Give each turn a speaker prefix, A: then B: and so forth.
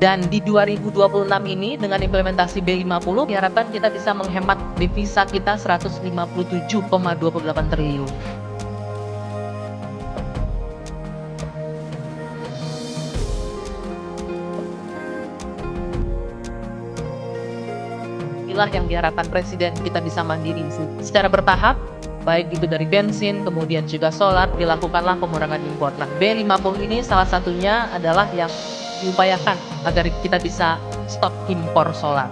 A: Dan di 2026 ini dengan implementasi B50 diharapkan kita bisa menghemat devisa kita 157,28 triliun. Inilah yang diharapkan Presiden, kita bisa mandiri secara bertahap, baik itu dari bensin, kemudian juga solar, dilakukanlah pengurangan impor. Nah, B50 ini salah satunya adalah yang diupayakan agar kita bisa stop impor solar.